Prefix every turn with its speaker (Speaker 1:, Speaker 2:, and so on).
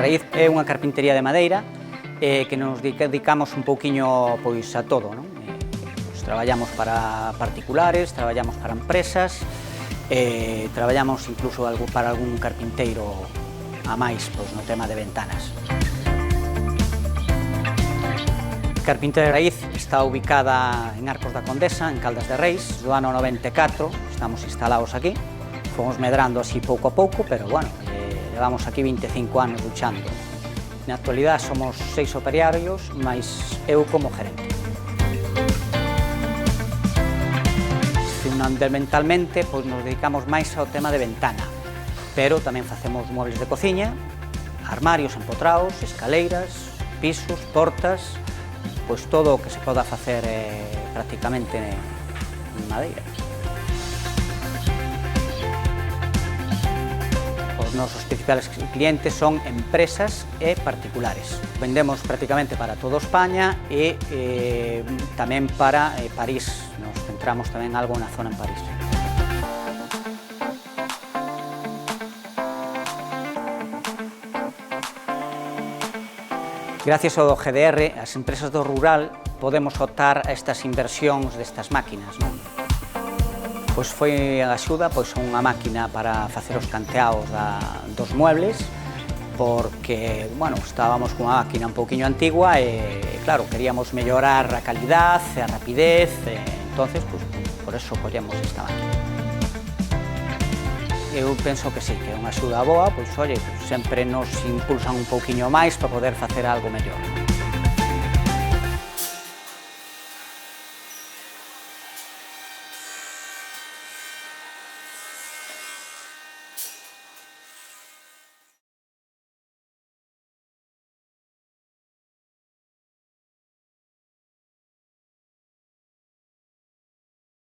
Speaker 1: Raíz é unha carpintería de madeira que nos dedicamos un pouquiño pois, a todo, non? Traballamos para particulares, traballamos para empresas, traballamos incluso para algún carpinteiro a máis pois, no tema de ventanas. Carpintería Raíz está ubicada en Arcos da Condesa, en Caldas de Reis, do ano 94, estamos instalados aquí, fomos medrando así pouco a pouco, pero bueno, levamos aquí 25 anos luchando. Na actualidade somos 6 operarios, máis eu como gerente. Fundamentalmente, pois, nos dedicamos máis ao tema de ventana, pero tamén facemos muebles de cociña, armarios empotrados, escaleiras, pisos, portas, pois todo o que se poda facer prácticamente en madeira. Os nosos principales clientes son empresas e particulares. Vendemos prácticamente para toda España e tamén para París. Nos centramos tamén algo na zona en París. Gracias ao GDR, as empresas do rural podemos optar a estas inversións destas máquinas, non? Pois foi a axuda unha máquina para facer os canteados dos muebles, porque, bueno, estábamos con unha máquina un pouquiño antigua e, claro, queríamos mellorar a calidad, a rapidez, entonces, pois, por eso collemos esta máquina. Eu penso que sí, que é unha axuda boa, pois, oye, sempre nos impulsan un pouquiño máis para poder facer algo mellor.